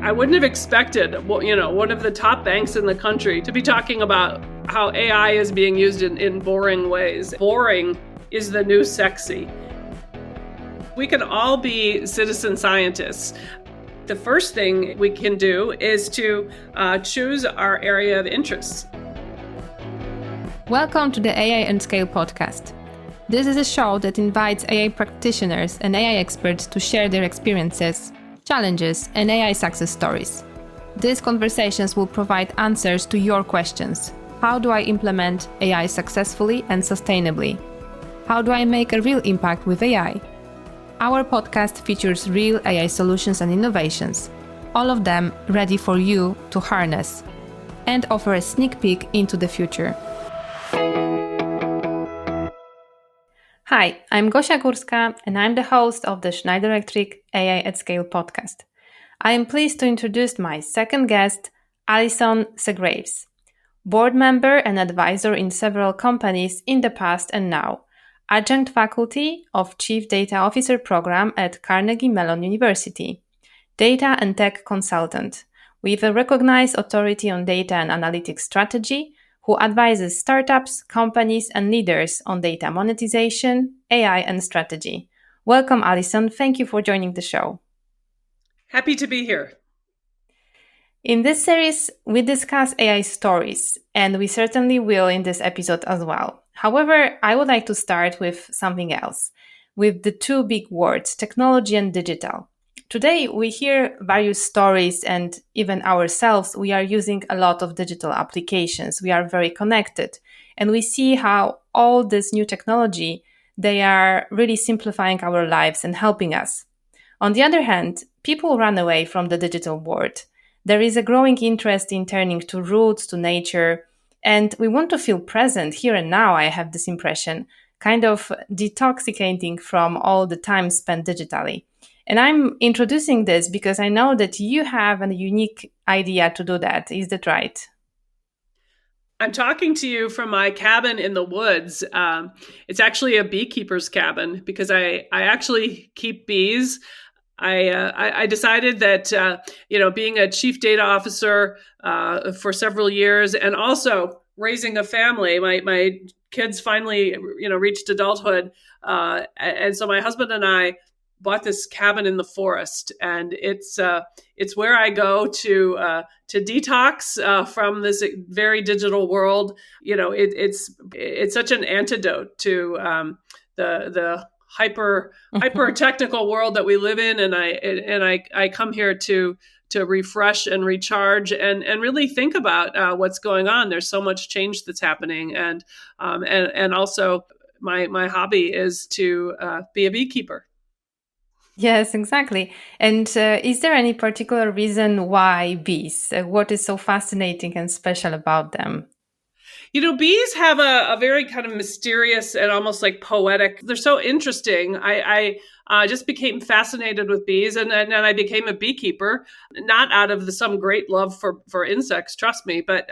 I wouldn't have expected, one of the top banks in the country to be talking about how AI is being used in boring ways. Boring is the new sexy. We can all be citizen scientists. The first thing we can do is to choose our area of interest. Welcome to the AI and Scale podcast. This is a show that invites AI practitioners and AI experts to share their experiences, challenges, and AI success stories. These conversations will provide answers to your questions. How do I implement AI successfully and sustainably? How do I make a real impact with AI? Our podcast features real AI solutions and innovations, all of them ready for you to harness, and offer a sneak peek into the future. Hi, I'm Gosia Górska, and I'm the host of the Schneider Electric AI at Scale podcast. I am pleased to introduce my second guest, Allison Sagraves, board member and advisor in several companies in the past and now, adjunct faculty of Chief Data Officer program at Carnegie Mellon University, data and tech consultant with a recognized authority on data and analytics strategy, who advises startups, companies, and leaders on data monetization, AI, and strategy. Welcome, Allison. Thank you for joining the show. Happy to be here. In this series, we discuss AI stories, and we certainly will in this episode as well. However, I would like to start with something else, with the two big words, technology and digital. Today, we hear various stories, and even ourselves, we are using a lot of digital applications. We are very connected, and we see how all this new technology, they are really simplifying our lives and helping us. On the other hand, people run away from the digital world. There is a growing interest in turning to roots, to nature, and we want to feel present here and now, I have this impression, kind of detoxicating from all the time spent digitally. And I'm introducing this because I know that you have a unique idea to do that. Is that right? I'm talking to you from my cabin in the woods. It's actually a beekeeper's cabin because I actually keep bees. I decided that, being a chief data officer for several years and also raising a family, my kids finally, reached adulthood. And so my husband and I bought this cabin in the forest, and it's where I go to detox from this very digital world. It's such an antidote to the hyper technical world that we live in, and I come here to refresh and recharge and really think about what's going on. There's so much change that's happening, and also my hobby is to be a beekeeper. Yes, exactly. And is there any particular reason why bees? What is so fascinating and special about them? Bees have a very kind of mysterious and almost like poetic. They're so interesting. I just became fascinated with bees, and I became a beekeeper, not out of some great love for insects, trust me, but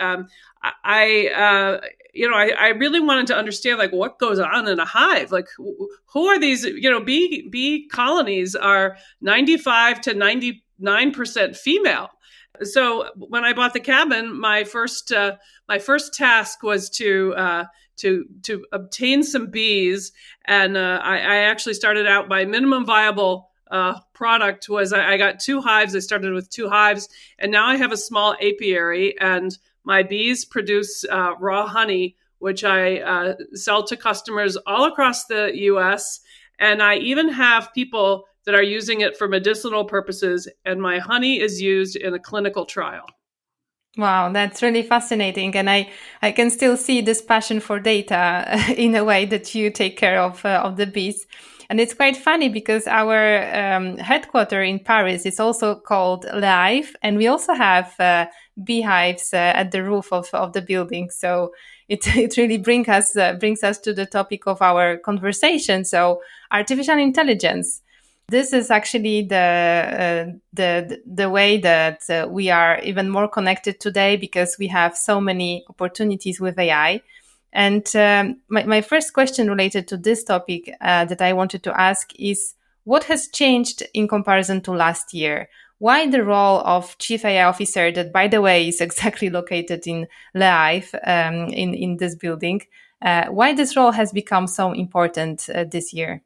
I really wanted to understand like what goes on in a hive. Like who are these? Bee colonies are 95 to 99% female. So when I bought the cabin, my first task was to obtain some bees, and I actually started out. My minimum viable product was I got 2 hives. I started with 2 hives, and now I have a small apiary, and my bees produce raw honey, which I sell to customers all across the U.S. And I even have people that are using it for medicinal purposes, and my honey is used in a clinical trial. Wow, that's really fascinating. And I can still see this passion for data in a way that you take care of the bees. And it's quite funny because our headquarters in Paris is also called Live, and we also have beehives at the roof of the building. So it really brings us to the topic of our conversation. So artificial intelligence. This is actually the way that we are even more connected today because we have so many opportunities with AI. And my first question related to this topic that I wanted to ask is, what has changed in comparison to last year? why the role of Chief AI Officer, that by the way is exactly located in Live, in this building, why this role has become so important this year?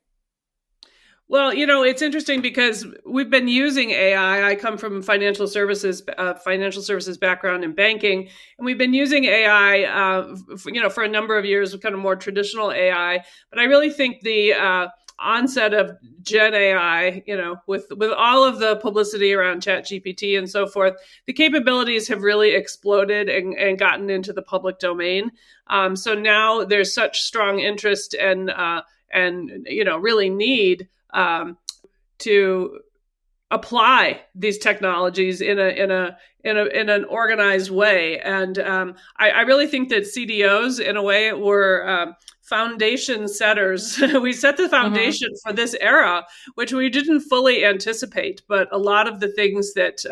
Well, it's interesting because we've been using AI. I come from financial services background in banking, and we've been using AI, for a number of years, kind of more traditional AI. But I really think the onset of Gen AI, with all of the publicity around ChatGPT and so forth, the capabilities have really exploded and gotten into the public domain. So now there's such strong interest and really need to apply these technologies in an organized way. And I really think that CDOs, in a way, were foundation setters. We set the foundation for this era, which we didn't fully anticipate. But a lot of the things that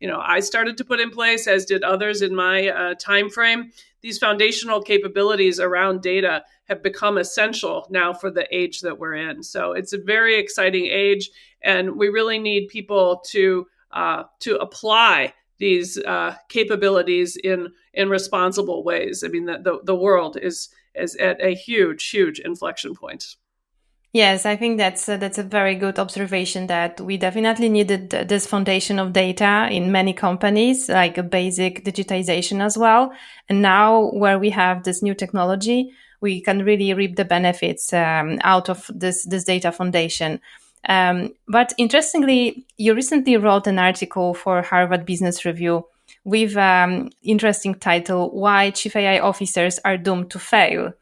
I started to put in place, as did others in my time frame, these foundational capabilities around data have become essential now for the age that we're in. So it's a very exciting age, and we really need people to apply these capabilities in responsible ways. I mean, the world is at a huge inflection point. Yes, I think that's a very good observation, that we definitely needed this foundation of data in many companies, like a basic digitization as well. And now where we have this new technology, we can really reap the benefits out of this data foundation. But interestingly, you recently wrote an article for Harvard Business Review with interesting title, "Why Chief AI Officers Are Doomed to Fail."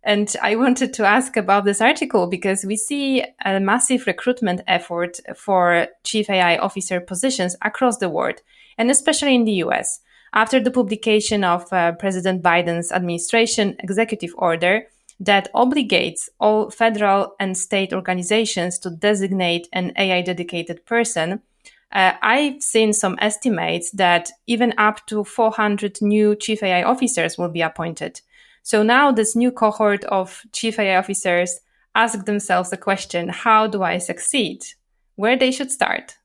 And I wanted to ask about this article because we see a massive recruitment effort for Chief AI Officer positions across the world, and especially in the US. After the publication of President Biden's administration executive order that obligates all federal and state organizations to designate an AI dedicated person, I've seen some estimates that even up to 400 new Chief AI officers will be appointed. So now this new cohort of Chief AI officers ask themselves the question, how do I succeed? Where they should start?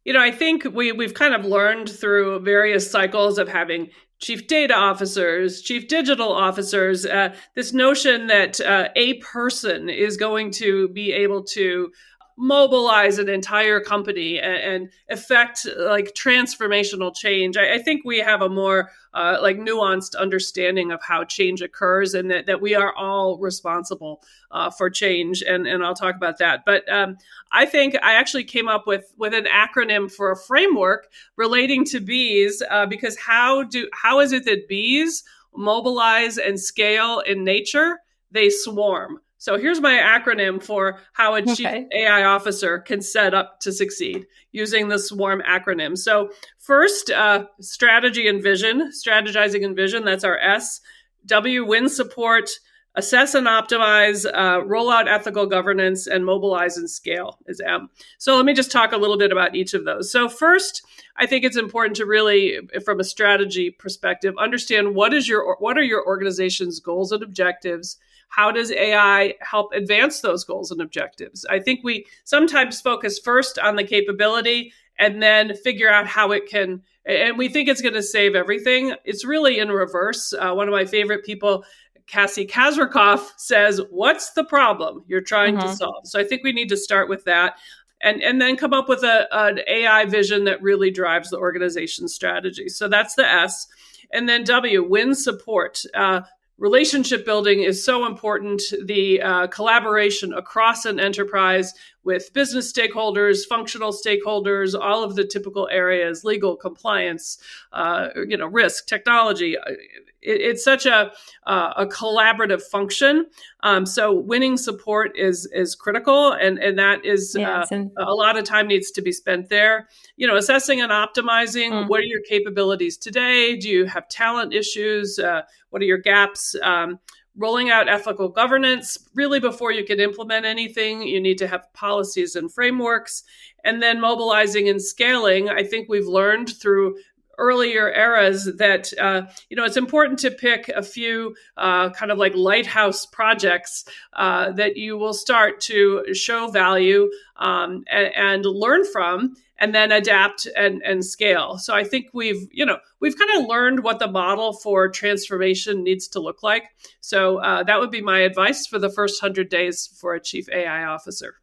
I think we've kind of learned through various cycles of having chief data officers, chief digital officers, this notion that a person is going to be able to mobilize an entire company and affect like transformational change. I think we have a more nuanced understanding of how change occurs, and that we are all responsible for change. And I'll talk about that. But I think I actually came up with an acronym for a framework relating to bees, because how is it that bees mobilize and scale in nature? They swarm. So here's my acronym for how a chief AI officer can set up to succeed using the SWARM acronym. So first, strategy and vision, strategizing and vision, that's our S. W, win support, assess and optimize, roll out ethical governance, and mobilize and scale is M. So let me just talk a little bit about each of those. So first, I think it's important to really, from a strategy perspective, understand what are your organization's goals and objectives. How does AI help advance those goals and objectives? I think we sometimes focus first on the capability and then figure out how it can, and we think it's going to save everything. It's really in reverse. One of my favorite people, Cassie Kazrakoff, says, what's the problem you're trying to solve? So I think we need to start with that and then come up with an AI vision that really drives the organization's strategy. So that's the S. And then W, win support. Relationship building is so important. The collaboration across an enterprise with business stakeholders, functional stakeholders, all of the typical areas, legal, compliance, risk, technology. It's such a collaborative function. So winning support is critical, and that is a lot of time needs to be spent there. Assessing and optimizing. What are your capabilities today? Do you have talent issues? What are your gaps? Rolling out ethical governance. Really, before you can implement anything, you need to have policies and frameworks. And then mobilizing and scaling. I think we've learned through earlier eras that it's important to pick a few kind of like lighthouse projects that you will start to show value and learn from, and then adapt and scale. So I think we've kind of learned what the model for transformation needs to look like. So that would be my advice for the first 100 days for a chief AI officer.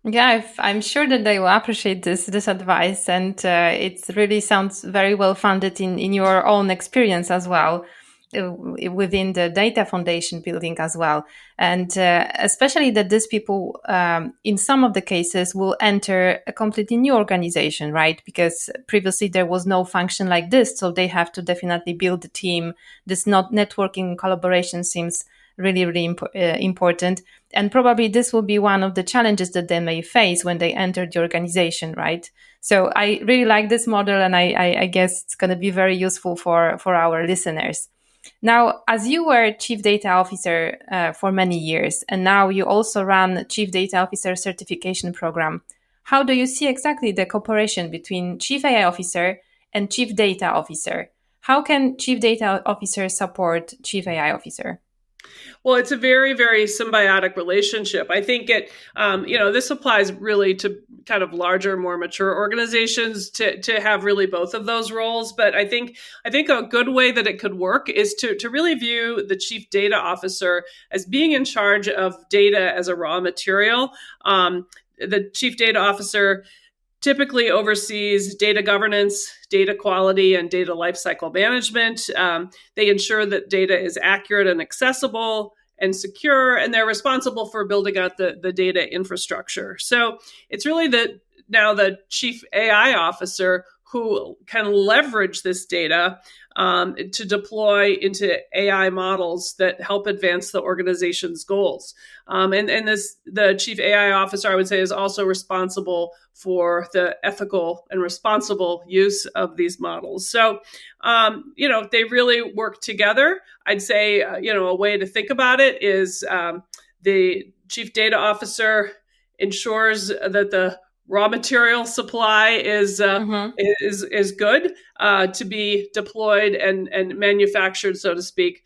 Yeah, I'm sure that they will appreciate this advice, and it really sounds very well founded in your own experience as well, within the data foundation building as well, and especially that these people, in some of the cases, will enter a completely new organization, right? Because previously there was no function like this, so they have to definitely build a team. This not networking collaboration seems really, really important. And probably this will be one of the challenges that they may face when they enter the organization, right? So I really like this model, and I guess it's going to be very useful for our listeners. Now, as you were Chief Data Officer for many years, and now you also run Chief Data Officer Certification Program, how do you see exactly the cooperation between Chief AI Officer and Chief Data Officer? How can Chief Data Officer support Chief AI Officer? Well, it's a very, very symbiotic relationship. I think this applies really to kind of larger, more mature organizations to have really both of those roles. But I think a good way that it could work is to really view the chief data officer as being in charge of data as a raw material. The chief data officer typically oversees data governance, data quality, and data lifecycle management. They ensure that data is accurate and accessible and secure, and they're responsible for building out the data infrastructure. So it's really now the chief AI officer who can leverage this data to deploy into AI models that help advance the organization's goals. The chief AI officer, I would say, is also responsible for the ethical and responsible use of these models. So, they really work together. I'd say, a way to think about it is the chief data officer ensures that the raw material supply is good to be deployed and manufactured, so to speak,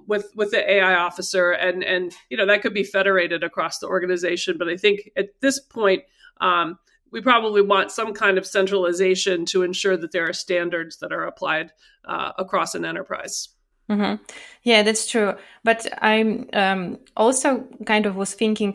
with the AI officer, and that could be federated across the organization. But I think at this point, we probably want some kind of centralization to ensure that there are standards that are applied across an enterprise. Mm-hmm. Yeah, that's true. But I'm also kind of was thinking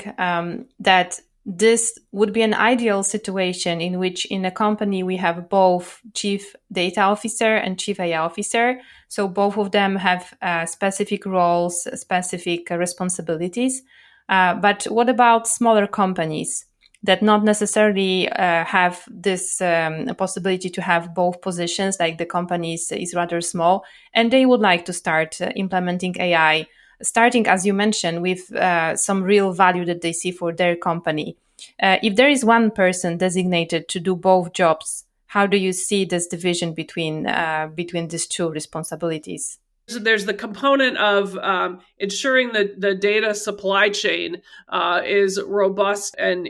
that this would be an ideal situation in which in a company we have both chief data officer and chief AI officer. So both of them have specific roles, specific responsibilities. But what about smaller companies that not necessarily have this possibility to have both positions, like the company is rather small, and they would like to start implementing AI, starting, as you mentioned, with some real value that they see for their company. If there is one person designated to do both jobs, how do you see this division between these two responsibilities? There's the component of ensuring that the data supply chain is robust and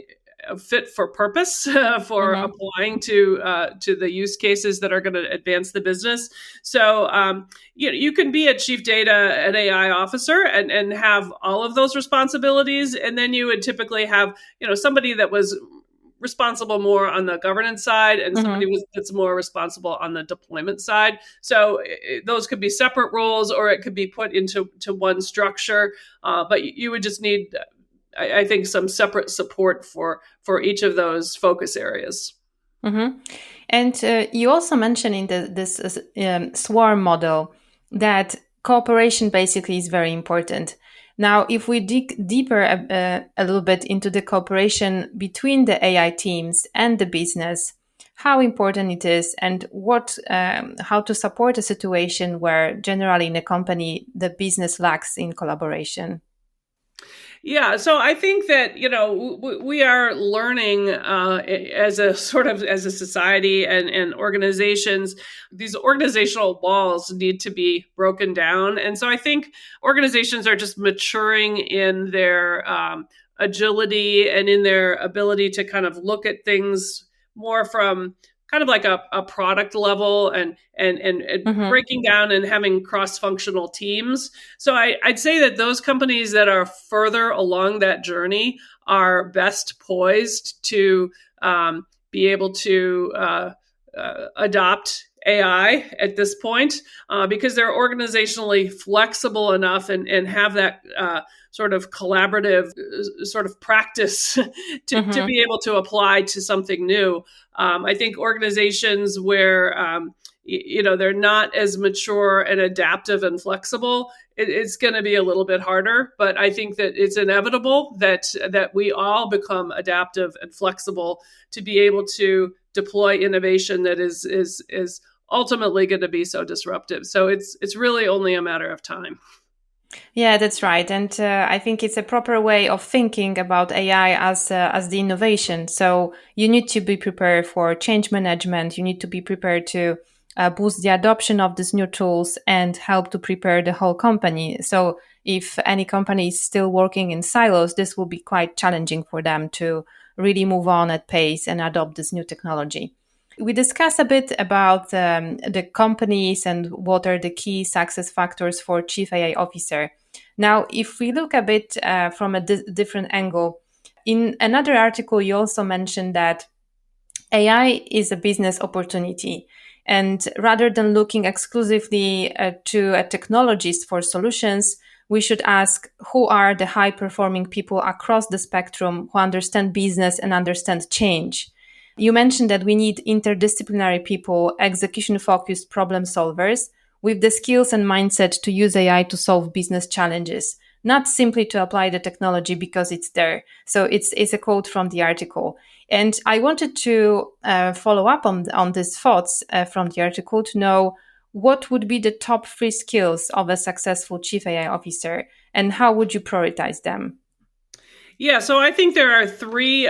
fit for purpose for applying to the use cases that are going to advance the business. So you can be a chief data and AI officer and have all of those responsibilities, and then you would typically have somebody that was responsible more on the governance side and somebody that's more responsible on the deployment side. So those could be separate roles, or it could be put into one structure. But you would just need, I think, some separate support for each of those focus areas. Mm-hmm. And you also mentioned in this swarm model that cooperation basically is very important. Now, if we dig deeper a little bit into the cooperation between the AI teams and the business, how important it is, and how to support a situation where generally in a company the business lacks in collaboration. Yeah, so I think that we are learning as a society and organizations. These organizational walls need to be broken down, and so I think organizations are just maturing in their agility and in their ability to kind of look at things more from kind of like a product level and breaking down and having cross-functional teams. So I'd say that those companies that are further along that journey are best poised to be able to adopt AI at this point because they're organizationally flexible enough and have that sort of collaborative sort of practice to be able to apply to something new. I think organizations where they're not as mature and adaptive and flexible, it's going to be a little bit harder. But I think that it's inevitable that we all become adaptive and flexible to be able to deploy innovation that is ultimately going to be so disruptive. So it's really only a matter of time. Yeah, that's right. And I think it's a proper way of thinking about AI as the innovation. So you need to be prepared for change management. You need to be prepared to boost the adoption of these new tools and help to prepare the whole company. So if any company is still working in silos, this will be quite challenging for them to really move on at pace and adopt this new technology. We discussed a bit about the companies and what are the key success factors for Chief AI Officer. Now, if we look a bit from a different angle, in another article, you also mentioned that AI is a business opportunity. And rather than looking exclusively to a technologist for solutions, we should ask who are the high-performing people across the spectrum who understand business and understand change. You mentioned that we need interdisciplinary people, execution-focused problem solvers with the skills and mindset to use AI to solve business challenges, not simply to apply the technology because it's there. So it's a quote from the article. And I wanted to follow up on these thoughts from the article to know what would be the top 3 skills of a successful Chief AI Officer and how would you prioritize them? Yeah, so I think there are three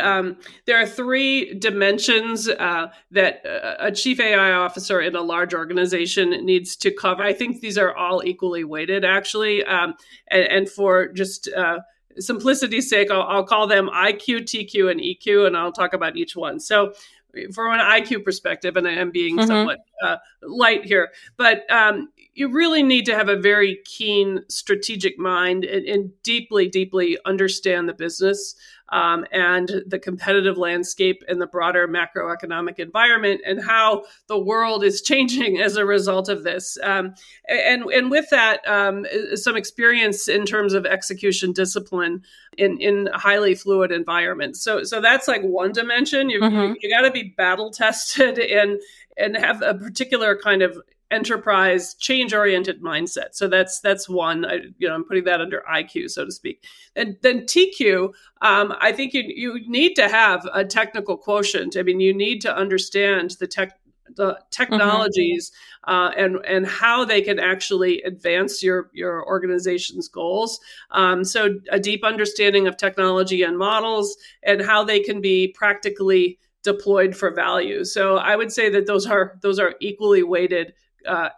dimensions that a chief AI officer in a large organization needs to cover. I think these are all equally weighted, actually, and for just simplicity's sake, I'll call them IQ, TQ, and EQ, and I'll talk about each one. So, from an IQ perspective, and I am being somewhat light here, but you really need to have a very keen strategic mind and deeply, deeply understand the business and the competitive landscape and the broader macroeconomic environment and how the world is changing as a result of this. And with that, some experience in terms of execution discipline in highly fluid environments. So that's like one dimension. You got to be battle tested and have a particular kind of enterprise change-oriented mindset. So that's one. I'm putting that under IQ, so to speak. And then TQ, I think you need to have a technical quotient. I mean, you need to understand the technologies and how they can actually advance your organization's goals. So a deep understanding of technology and models and how they can be practically deployed for value. So I would say that those are equally weighted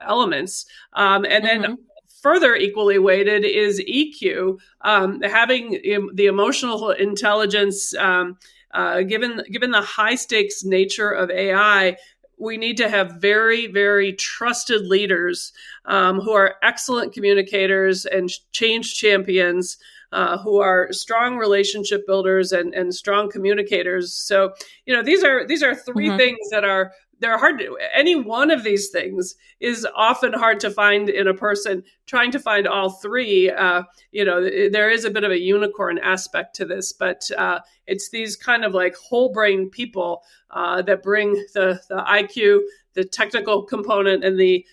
elements. And then further equally weighted is EQ, having the emotional intelligence, given the high stakes nature of AI. We need to have very, very trusted leaders who are excellent communicators and change champions, who are strong relationship builders and strong communicators. So, these are 3 things that they're hard to. Any one of these things is often hard to find in a person. Trying to find all 3, there is a bit of a unicorn aspect to this, but it's these kind of like whole brain people that bring the IQ, the technical component, and the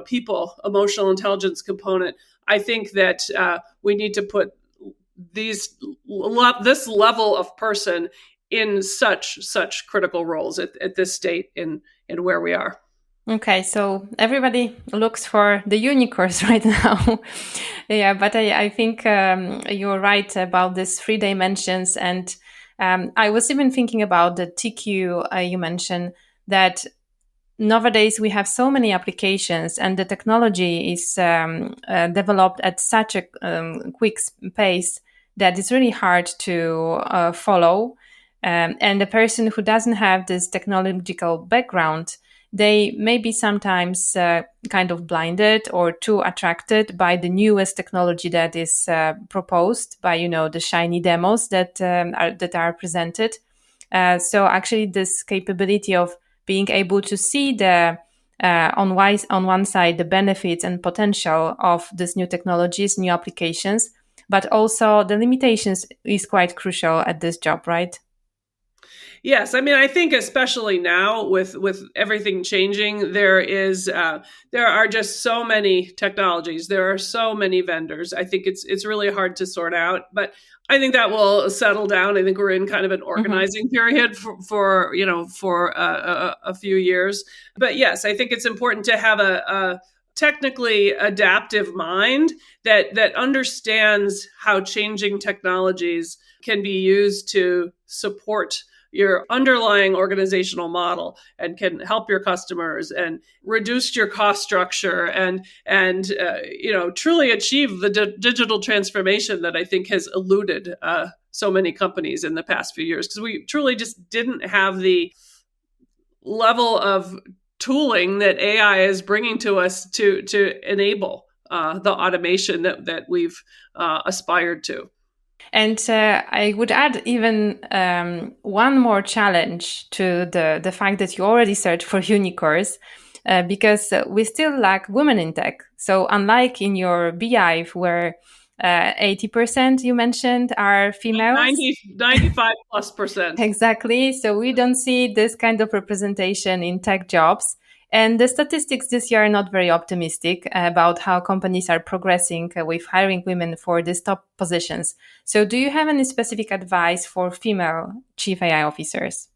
people emotional intelligence component. I think that we need to put this level of person in such critical roles at this state in where we are. Okay, so everybody looks for the unicorns right now. Yeah, but I think you're right about these 3 dimensions. And I was even thinking about the TQ you mentioned, that nowadays we have so many applications and the technology is developed at such a quick pace that it's really hard to follow. And the person who doesn't have this technological background, they may be sometimes kind of blinded or too attracted by the newest technology that is proposed by, the shiny demos that are presented. So actually, this capability of being able to see the on one side the benefits and potential of these new technologies, new applications, but also the limitations is quite crucial at this job, right? Yes, I mean, I think especially now with everything changing, there are just so many technologies. There are so many vendors. I think it's really hard to sort out, but I think that will settle down. I think we're in kind of an organizing period for a few years. But yes, I think it's important to have a technically adaptive mind that understands how changing technologies can be used to support your underlying organizational model and can help your customers and reduce your cost structure and truly achieve the digital transformation that I think has eluded so many companies in the past few years, because we truly just didn't have the level of tooling that AI is bringing to us to enable the automation that we've aspired to. And I would add even one more challenge to the fact that you already search for unicorns, because we still lack women in tech. So unlike in your beehive where 80% you mentioned are females. 95+%. Exactly. So we don't see this kind of representation in tech jobs. And the statistics this year are not very optimistic about how companies are progressing with hiring women for these top positions. So do you have any specific advice for female chief AI officers?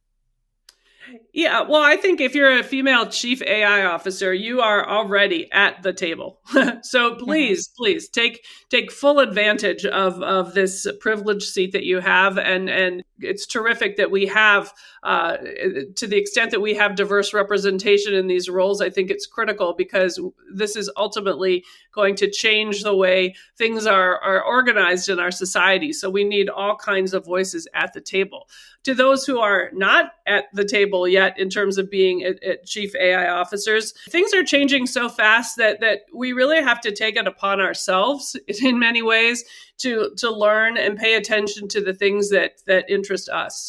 Yeah, well, I think if you're a female chief AI officer, you are already at the table. So please take full advantage of this privileged seat that you have, and it's terrific that we have, to the extent that we have diverse representation in these roles. I think it's critical because this is ultimately going to change the way things are organized in our society. So we need all kinds of voices at the table. To those who are not at the table yet in terms of being at chief AI officers, things are changing so fast that we really have to take it upon ourselves in many ways to learn and pay attention to the things that interest us.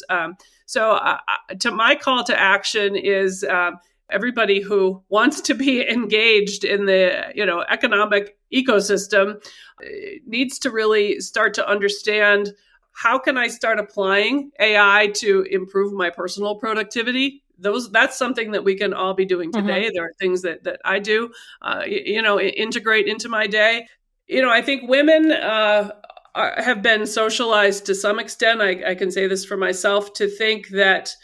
So to my call to action is everybody who wants to be engaged in the economic ecosystem needs to really start to understand, how can I start applying AI to improve my personal productivity? That's something that we can all be doing today. There are things that I do, integrate into my day. I think women have been socialized to some extent. I can say this for myself, to think that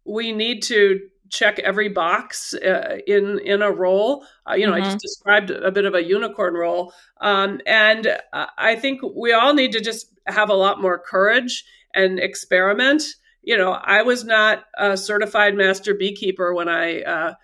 we need to check every box in a role. I just described a bit of a unicorn role. And I think we all need to just have a lot more courage and experiment. I was not a certified master beekeeper when I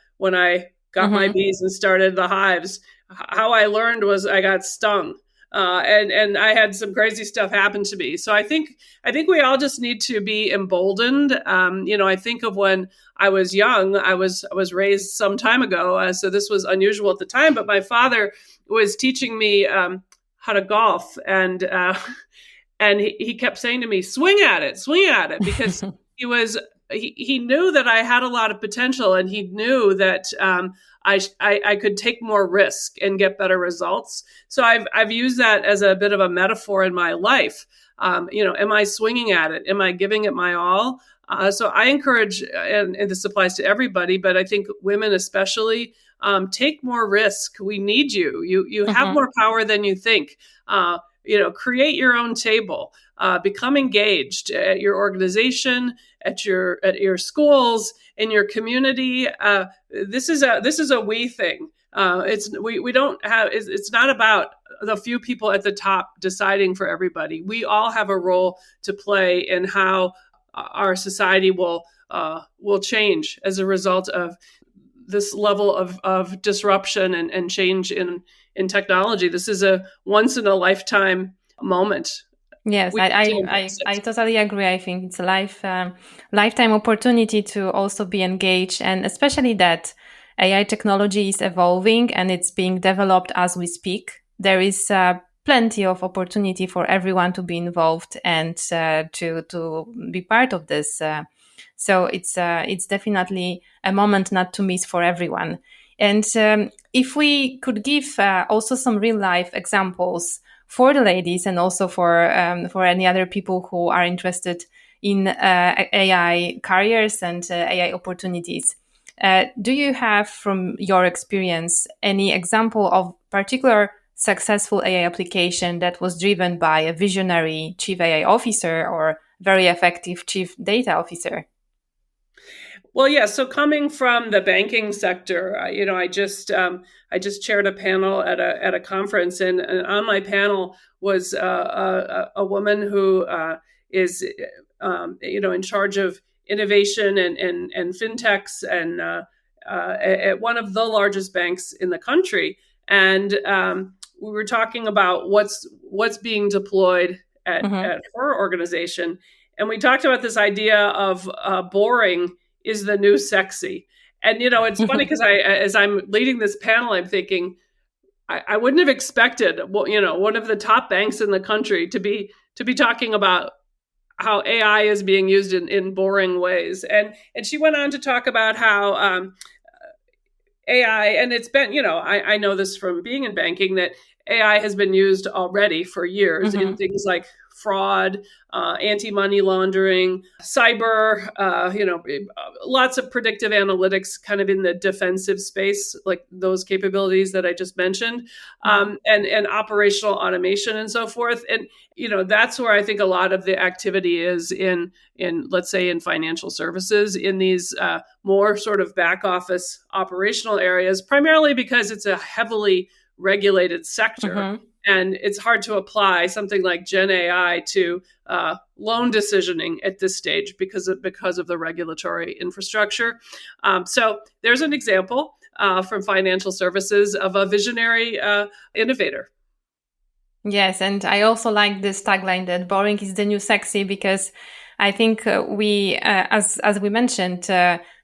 got my bees and started the hives. How I learned was I got stung. And I had some crazy stuff happen to me. So I think we all just need to be emboldened. I think of when I was young, I was raised some time ago. So this was unusual at the time, but my father was teaching me how to golf, and he kept saying to me, swing at it, because he knew that I had a lot of potential, and he knew that I could take more risk and get better results. So I've used that as a bit of a metaphor in my life. Am I swinging at it? Am I giving it my all? So I encourage, and this applies to everybody, but I think women especially, take more risk. We need you. You have more power than you think. Create your own table. Become engaged at your organization, at your schools, in your community. This is a we thing. We don't have. It's not about the few people at the top deciding for everybody. We all have a role to play in how our society will change as a result of this level of disruption and change in technology. This is a once in a lifetime moment. Yes, we need to embrace I it. totally agree. I think it's a lifetime opportunity to also be engaged, and especially that AI technology is evolving and it's being developed as we speak. There is plenty of opportunity for everyone to be involved and to be part of this. So it's definitely a moment not to miss for everyone. And if we could give also some real life examples for the ladies and also for any other people who are interested in AI careers and AI opportunities. Do you have, from your experience, any example of particular successful AI application that was driven by a visionary chief AI officer or very effective chief data officer? Well, yeah. So coming from the banking sector, I just chaired a panel at a conference, and on my panel was a woman who is in charge of innovation and fintechs and at one of the largest banks in the country, and we were talking about what's being deployed Mm-hmm. at her organization, and we talked about this idea of boring is the new sexy. And it's funny because as I'm leading this panel, I'm thinking I wouldn't have expected, one of the top banks in the country to be talking about how AI is being used in boring ways. And she went on to talk about how AI, and it's been, I know this from being in banking, that AI has been used already for years in Mm-hmm. things like fraud, anti-money laundering, cyber, lots of predictive analytics kind of in the defensive space, like those capabilities that I just mentioned, Mm-hmm. and operational automation and so forth. And, that's where I think a lot of the activity is in let's say in financial services, in these more sort of back office operational areas, primarily because it's a heavily regulated sector. Mm-hmm. And it's hard to apply something like Gen AI to loan decisioning at this stage because of the regulatory infrastructure. So there's an example from financial services of a visionary innovator. Yes, and I also like this tagline that boring is the new sexy because I think as we mentioned,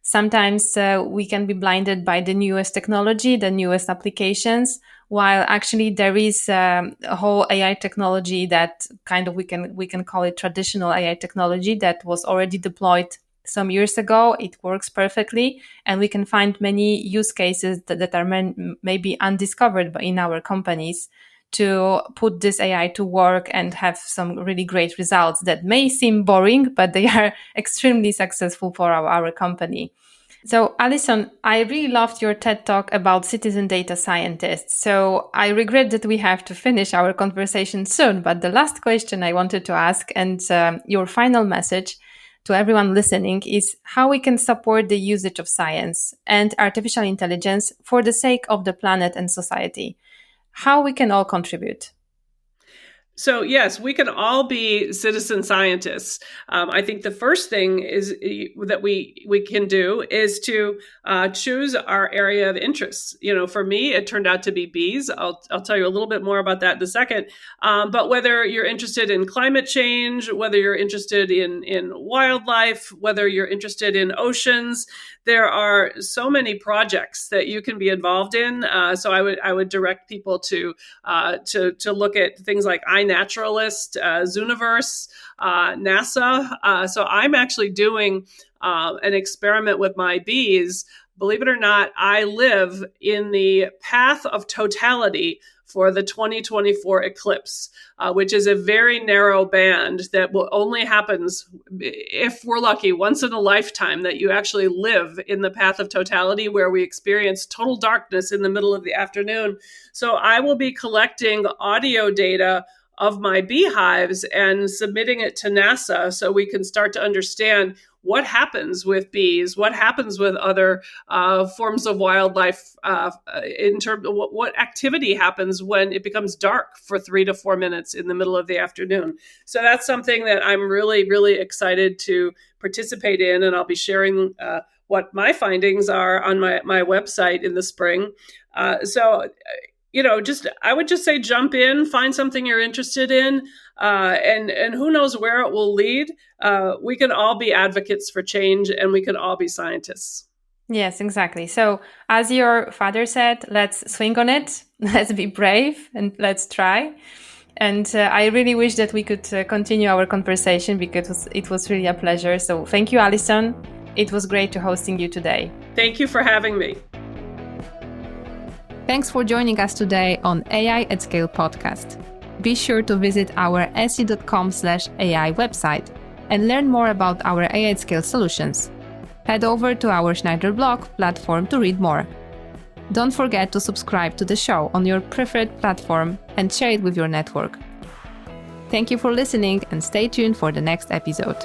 sometimes we can be blinded by the newest technology, the newest applications, while actually there is a whole AI technology that kind of we can call it traditional AI technology that was already deployed some years ago. It works perfectly, and we can find many use cases that are maybe undiscovered in our companies to put this AI to work and have some really great results that may seem boring, but they are extremely successful for our company. So, Alison, I really loved your TED talk about citizen data scientists. So, I regret that we have to finish our conversation soon. But the last question I wanted to ask, and your final message to everyone listening, is how we can support the usage of science and artificial intelligence for the sake of the planet and society. How we can all contribute. So yes, we can all be citizen scientists. I think the first thing is that we can do is to choose our area of interest. For me, it turned out to be bees. I'll tell you a little bit more about that in a second. But whether you're interested in climate change, whether you're interested in wildlife, whether you're interested in oceans, there are so many projects that you can be involved in. So I would direct people to look at things like iNaturalist, Zooniverse, NASA. So I'm actually doing an experiment with my bees. Believe it or not, I live in the path of totality for the 2024 eclipse, which is a very narrow band that will only happens, if we're lucky, once in a lifetime, that you actually live in the path of totality where we experience total darkness in the middle of the afternoon. So I will be collecting audio data of my beehives and submitting it to NASA so we can start to understand what happens with bees, what happens with other forms of wildlife in terms of what activity happens when it becomes dark for 3 to 4 minutes in the middle of the afternoon. So that's something that I'm really, really excited to participate in, and I'll be sharing what my findings are on my website in the spring. So I would just say jump in, find something you're interested in, and who knows where it will lead. We can all be advocates for change, and we can all be scientists. Yes, exactly. So as your father said, let's swing on it, let's be brave, and let's try. And I really wish that we could continue our conversation because it was really a pleasure. So thank you, Allison. It was great to hosting you today. Thank you for having me. Thanks for joining us today on AI at Scale podcast. Be sure to visit our se.com/AI website and learn more about our AI at Scale solutions. Head over to our Schneider blog platform to read more. Don't forget to subscribe to the show on your preferred platform and share it with your network. Thank you for listening and stay tuned for the next episode.